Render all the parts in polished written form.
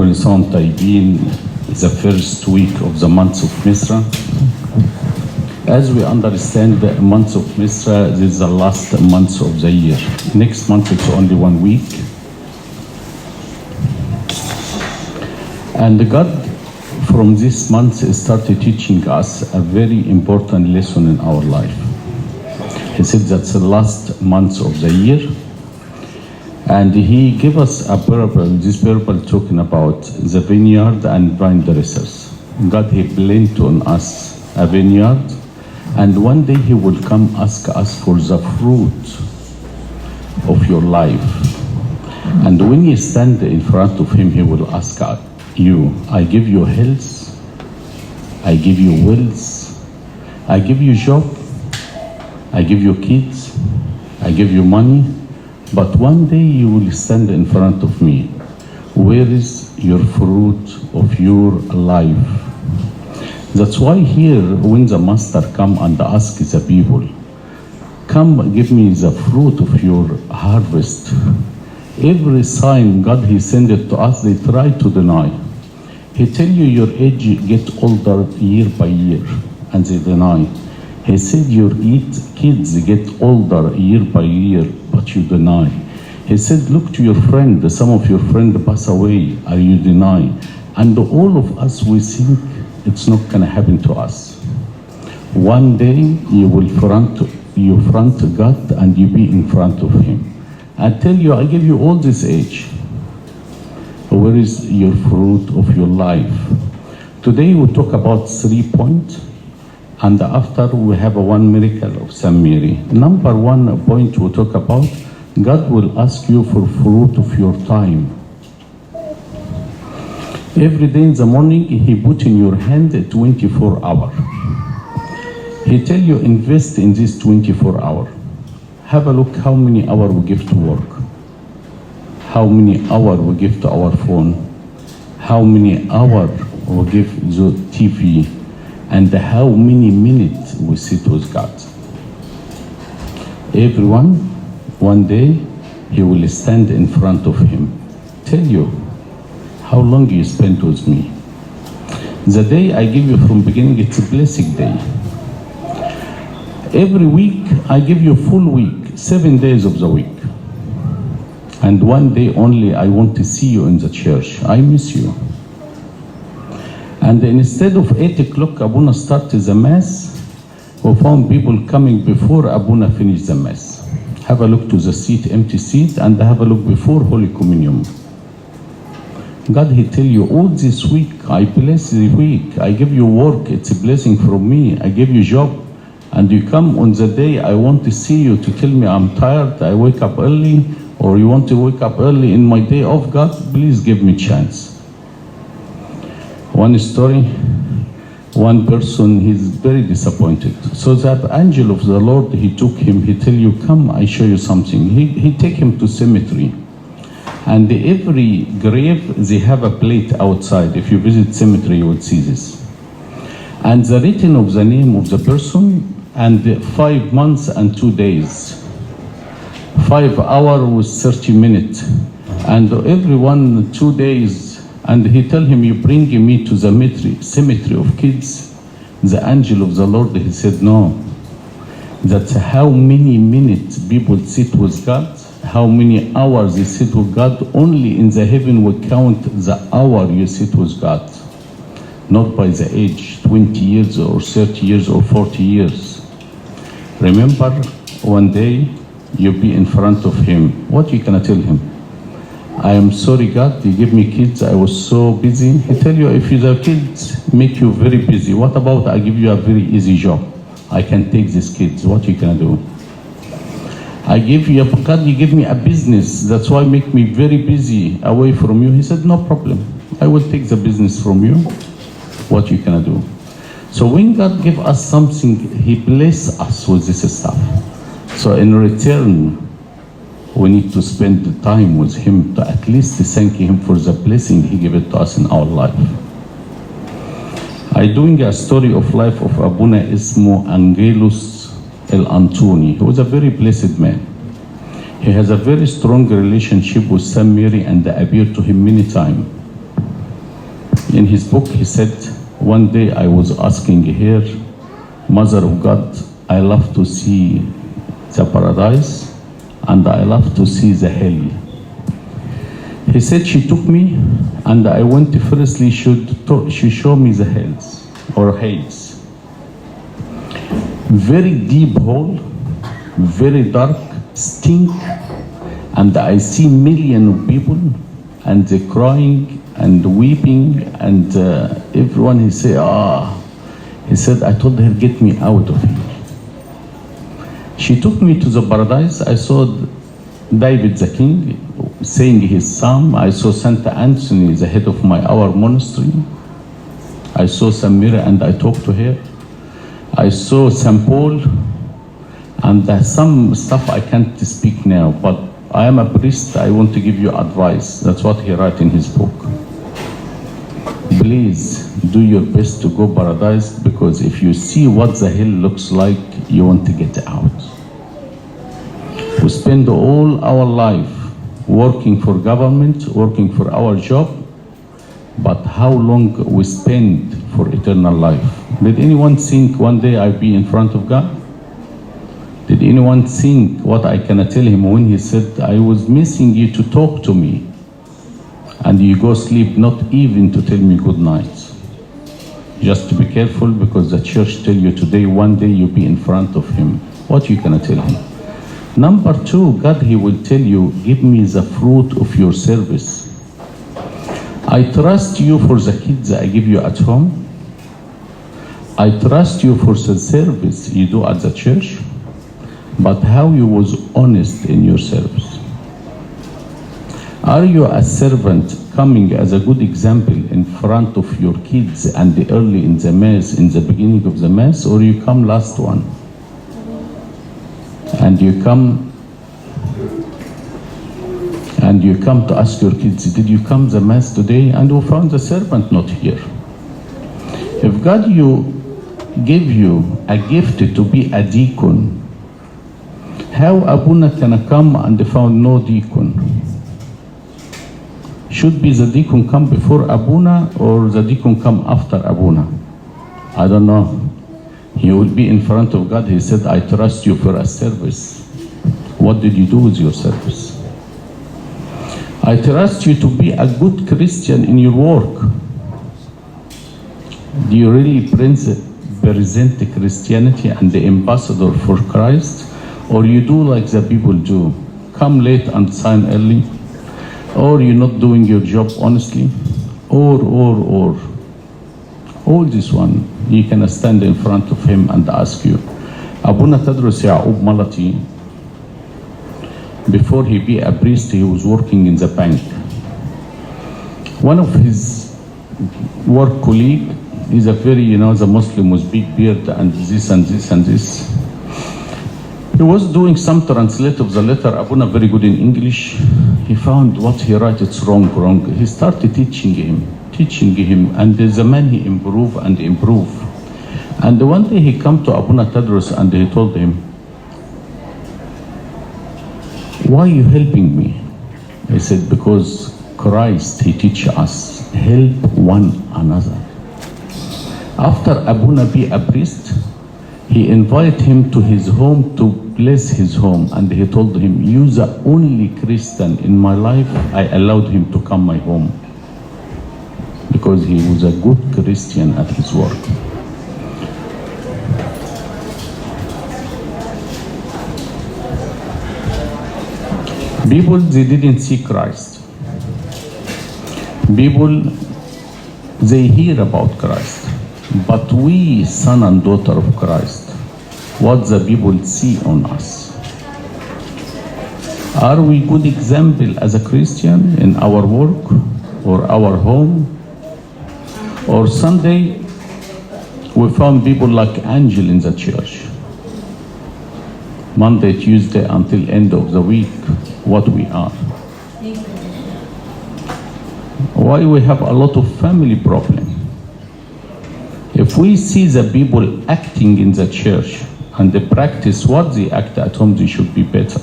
كل سنة وانتم طيبين. The first week of the month of Misra. As we understand the month of Misra, this is the last month of the year. Next month it's only 1 week. And God from this month started teaching us a very important lesson in our life. He said that's the last month of the year. And he gave us a parable, this parable talking about the vineyard and vine dressers. God, he planted on us a vineyard, and one day he will come ask us for the fruit of your life. And when you stand in front of him, he will ask you, I give you health, I give you wealth, I give you job, I give you kids, I give you money. But one day you will stand in front of me. Where is your fruit of your life? That's why here, when the master come and ask the people, come give me the fruit of your harvest. Every sign God he sent it to us, they try to deny. He tell you your age get older year by year, and they deny. He said your kids get older year by year, but you deny. He said, look to your friend, some of your friends pass away, are you deny? And all of us, we think it's not gonna happen to us. One day you will front God and you be in front of him. I tell you, I give you all this age. Where is your fruit of your life? Today we talk about 3 points. And after we have one miracle of St. Mary. Number 1 point we talk about, God will ask you for fruit of your time. Every day in the morning, he put in your hand 24 hours. He tell you invest in this 24 hours. Have a look how many hours we give to work. How many hours we give to our phone. How many hours we give to TV. And how many minutes we sit with God. Everyone, one day, he will stand in front of him. Tell you, how long you spent with me. The day I give you from beginning, it's a blessed day. Every week, I give you full week, 7 days of the week. And one day only, I want to see you in the church. I miss you. And instead of 8 o'clock, Abuna started the Mass, we found people coming before Abuna finished the Mass. Have a look to the seat, empty seat, and have a look before Holy Communion. God, he tell you, all this week, I bless the week, I give you work, it's a blessing from me, I give you job, and you come on the day I want to see you to tell me I'm tired, I wake up early, or you want to wake up early in my day off, God, please give me chance. One story, one person, he's very disappointed. So the angel of the Lord, he took him, he tell you, come, I show you something. He take him to cemetery. And every grave, they have a plate outside. If you visit cemetery, you would see this. And the written of the name of the person, and 5 months and 2 days. 5 hours with 30 minutes. And everyone 2 days. And he tell him, you bring me to the cemetery of kids. The angel of the Lord, he said, no. That's how many minutes people sit with God, how many hours they sit with God. Only in the heaven will count the hour you sit with God. Not by the age, 20 years or 30 years or 40 years. Remember, one day you be in front of him. What you gonna tell him? I am sorry, God, you give me kids, I was so busy. He tell you, if you have kids, make you very busy. What about I give you a very easy job? I can take these kids, what you can do? I give you, God, you give me a business, that's why make me very busy away from you. He said, no problem, I will take the business from you. What you can do? So when God give us something, he bless us with this stuff. So in return, we need to spend the time with him to at least thank him for the blessing he gave it to us in our life. I doing a story of life of Abuna Ismo Angelus El Antoni. He was a very blessed man. He has a very strong relationship with St. Mary and appeared to him many times. In his book, he said, one day I was asking her, Mother of God, I love to see the paradise and I love to see the hell. He said she took me and I went to firstly she showed me the hells or hades. Very deep hole, very dark, stink, and I see millions of people and they're crying and weeping and everyone he said, he said, I told her, get me out of here. She took me to the paradise. I saw David the king saying his psalm. I saw Saint Anthony, the head of our monastery. I saw Samira and I talked to her. I saw St. Paul and some stuff I can't speak now, but I am a priest, I want to give you advice. That's what he wrote in his book. Please do your best to go paradise, because if you see what the hell looks like, you want to get out. We spend all our life working for government, working for our job, but how long we spend for eternal life? Did anyone think one day I'll be in front of God? Did anyone think what I can tell him when he said, I was missing you to talk to me, and you go sleep not even to tell me good night? Just to be careful, because the church tell you today, one day you'll be in front of him. What you gonna tell him? Number two, God, he will tell you, give me the fruit of your service. I trust you for the kids I give you at home. I trust you for the service you do at the church, but how you was honest in your service? Are you a servant coming as a good example in front of your kids and early in the mass, in the beginning of the mass, or you come last one? And you come to ask your kids, did you come the mass today? And we found the servant not here. If God gave you a gift to be a deacon, how Abuna can come and found no deacon? Should be the deacon come before Abuna or the deacon come after Abuna? I don't know. He will be in front of God. He said, I trust you for a service. What did you do with your service? I trust you to be a good Christian in your work. Do you really present Christianity and the ambassador for Christ? Or you do like the people do, come late and sign early? Or you're not doing your job honestly? Or. All this one, you can stand in front of him and ask you. Abuna Tadros Ya'ub Malati, before he be a priest, he was working in the bank. One of his work colleague is a very, the Muslim with big beard and this and this and this. He was doing some translate of the letter. Abuna very good in English. He found what he write, it's wrong. He started teaching him, and the man he improve. And one day he come to Abuna Tadros and he told him, why are you helping me? He said, because Christ, he teach us, help one another. After Abuna be a priest, he invited him to his home to bless his home, and he told him, you the only Christian in my life, I allowed him to come my home, because he was a good Christian at his work. People, they didn't see Christ. People, they hear about Christ. But we, son and daughter of Christ, what the people see on us? Are we good example as a Christian in our work or our home? Or Sunday, we found people like angel in the church. Monday, Tuesday, until end of the week, what we are. Why we have a lot of family problem? If we see the people acting in the church and they practice what they act at home, they should be better.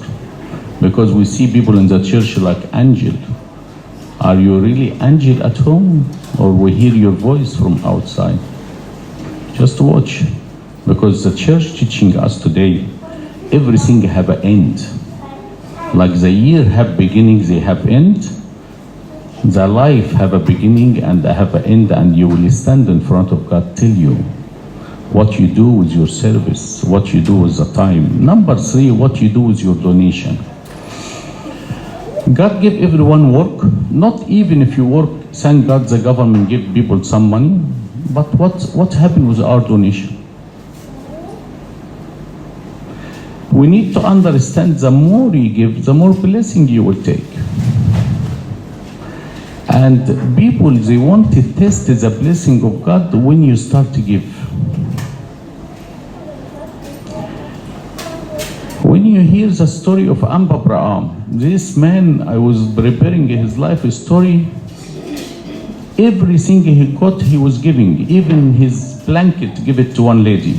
Because we see people in the church like angel. Are you really angel at home, or we hear your voice from outside? Just watch, because the church teaching us today, everything have an end. Like the year have beginning, they have end. The life have a beginning and have an end, and you will stand in front of God, tell you what you do with your service, what you do with the time. Number 3, what you do with your donation. God give everyone work. Not even if you work, thank God the government give people some money. But what happened with our donation? We need to understand the more you give, the more blessing you will take. And people, they want to test the blessing of God when you start to give. When you hear the story of Abraham, this man, I was preparing his life story, everything he got, he was giving. Even his blanket, give it to one lady.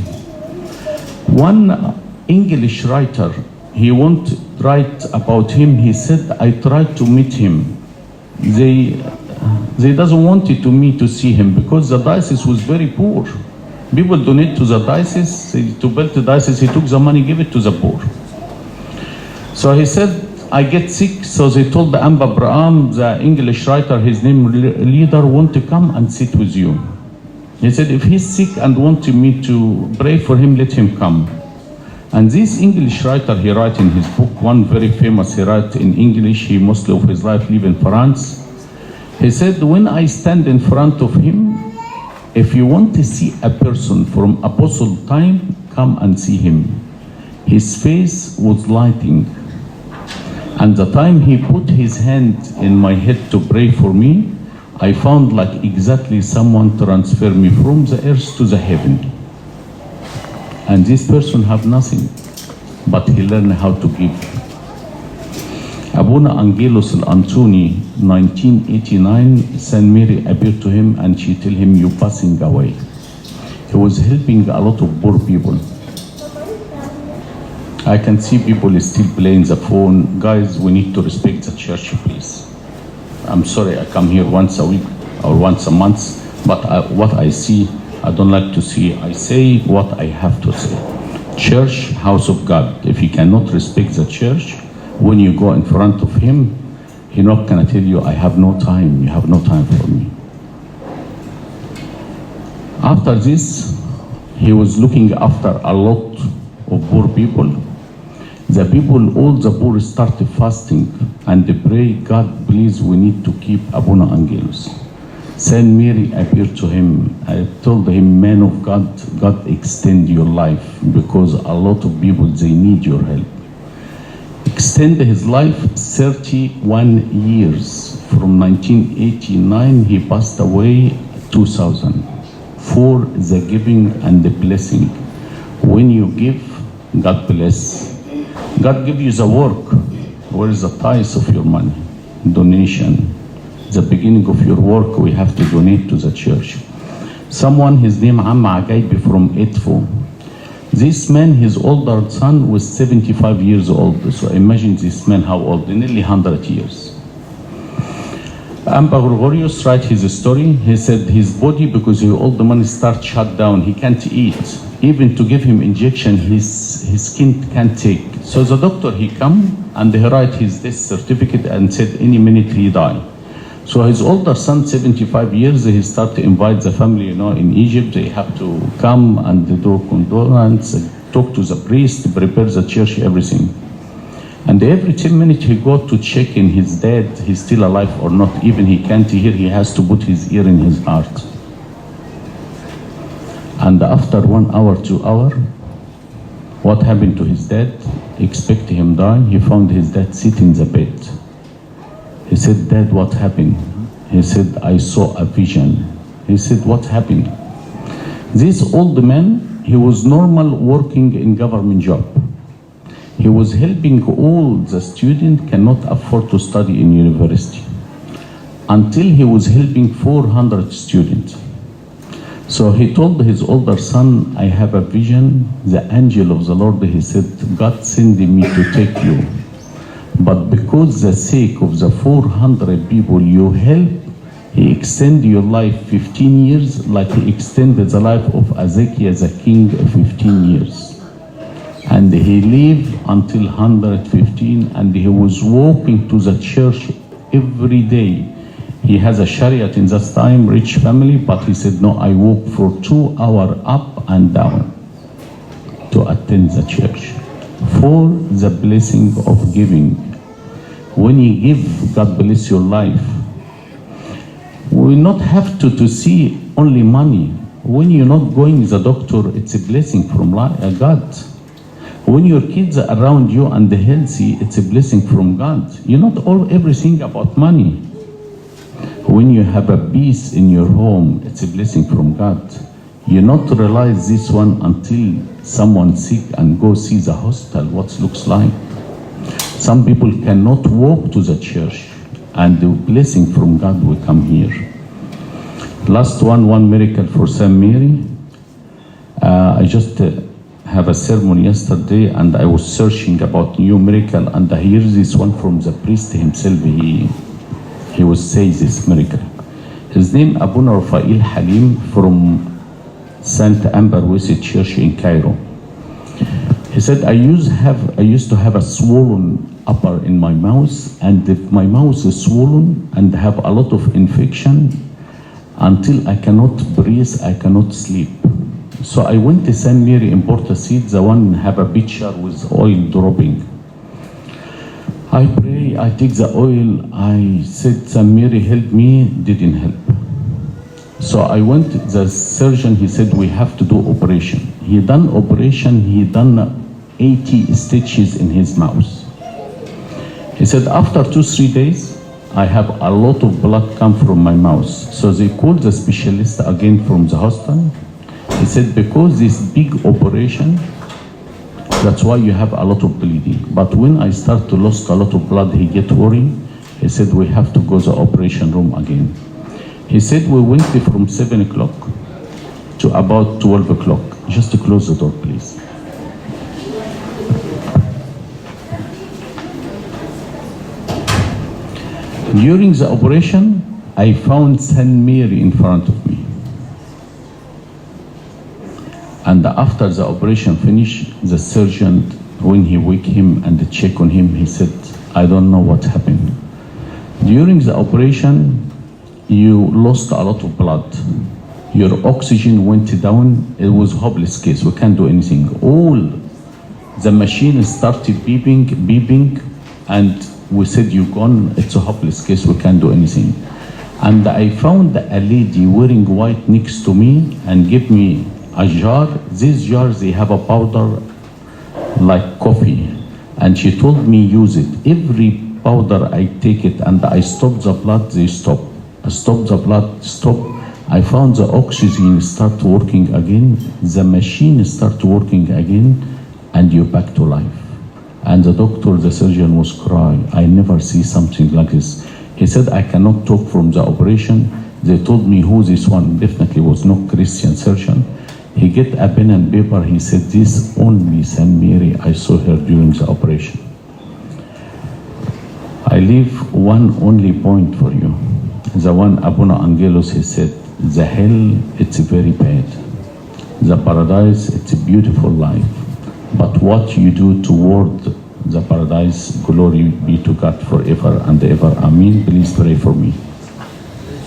One English writer, he won't write about him, he said, I tried to meet him. They doesn't want it to me to see him because the diocese was very poor. People donate to the diocese, to build the diocese, he took the money, give it to the poor. So he said, I get sick, so they told the Abraham, the English writer, his name leader, want to come and sit with you. He said, if he's sick and want me to pray for him, let him come. And this English writer, he write in his book, one very famous, he write in English, he mostly of his life live in France. He said, when I stand in front of him, if you want to see a person from apostle time, come and see him. His face was lighting. And the time he put his hand in my head to pray for me, I found like exactly someone transfer me from the earth to the heaven. And this person have nothing, but he learned how to give. Abuna Angelos Antoni, 1989, Saint Mary appeared to him and she tell him, you passing away. He was helping a lot of poor people. I can see people still playing the phone. Guys, we need to respect the church, please. I'm sorry, I come here once a week or once a month, but what I see, I don't like to see. I say what I have to say. Church, house of God. If you cannot respect the church, when you go in front of him, he's not gonna tell you, I have no time, you have no time for me. After this, he was looking after a lot of poor people. The people, all the poor started fasting and they pray, God, please, we need to keep Abuna Angelos. Saint Mary appeared to him. I told him, man of God, God extend your life because a lot of people, they need your help. Extend his life 31 years. From 1989, he passed away 2000. For the giving and the blessing. When you give, God bless. God give you the work. Where is the price of your money? Donation. The beginning of your work, we have to donate to the church. Someone, his name Amma Agaibi from Edfo. This man, his older son was 75 years old. So imagine this man how old, nearly 100 years. Amba Gregorius write his story. He said his body, because all the money start shut down, he can't eat. Even to give him injection, his skin can't take. So the doctor, he come and he write his death certificate and said any minute he die. So his older son, 75 years, he start to invite the family, in Egypt, they have to come and they do condolence, talk to the priest, prepare the church, everything. And every 10 minutes he go to check in his dad, he's still alive or not. Even he can't hear, he has to put his ear in his heart. And after 1 hour, 2 hours, what happened to his dad? Expect him die, he found his dad sitting in the bed. He said, Dad, what happened? He said, I saw a vision. He said, what happened? This old man, he was normal working in government job. He was helping all the students cannot afford to study in university. Until he was helping 400 students. So he told his older son, I have a vision. The angel of the Lord, he said, God sending me to take you. But because the sake of the 400 people you help, he extended your life 15 years like he extended the life of Ezekiel the king 15 years. And he lived until 115, and he was walking to the church every day. He has a chariot in that time, rich family, but he said, no, I walk for 2 hours up and down to attend the church for the blessing of giving. When you give, God bless your life. We not have to see only money. When you're not going to the doctor, it's a blessing from God. When your kids are around you and they're healthy, it's a blessing from God. You're not everything about money. When you have a peace in your home, it's a blessing from God. You not realize this one until someone sick and go see the hospital, what it looks like. Some people cannot walk to the church, and the blessing from God will come here. Last one miracle for St. Mary. I just have a sermon yesterday, and I was searching about new miracle, and I hear this one from the priest himself. He was saying this miracle. His name Abuna Rafael Halim from St. Amber West Church in Cairo. He said, I used to have a swollen upper in my mouth, and if my mouth is swollen and have a lot of infection, until I cannot breathe, I cannot sleep. So I went to St. Mary in Port Said, the one have a pitcher with oil dropping. I pray, I take the oil, I said, St. Mary help me, didn't help. So I went, the surgeon, he said, we have to do operation. He done operation, he done 80 stitches in his mouth. He said, after 2-3 days, I have a lot of blood come from my mouth. So they called the specialist again from the hospital. He said, because this big operation, that's why you have a lot of bleeding. But when I start to lose a lot of blood, he get worried. He said, we have to go to the operation room again. He said, we went from 7 o'clock to about 12 o'clock. Just to close the door, please. During the operation, I found St. Mary in front of me. And after the operation finished, the surgeon, when he wake him and check on him, he said, I don't know what happened. During the operation, you lost a lot of blood. Your oxygen went down. It was a hopeless case. We can't do anything. All the machine started beeping, and we said, you're gone. It's a hopeless case. We can't do anything. And I found a lady wearing white next to me and gave me a jar. These jars, they have a powder like coffee. And she told me, use it. Every powder, I take it and I stop the blood, they stop. I stop the blood, stop. I found the oxygen start working again. The machine start working again, and you're back to life. And the doctor, the surgeon was crying. I never see something like this. He said, I cannot talk from the operation. They told me who this one definitely was no Christian surgeon. He get a pen and paper. He said, this only St. Mary, I saw her during the operation. I leave one only point for you. The one Abuna Angelos, he said, the hell, it's very bad. The paradise, it's a beautiful life. But what you do toward the paradise, glory be to God forever and ever. Amen. Please pray for me.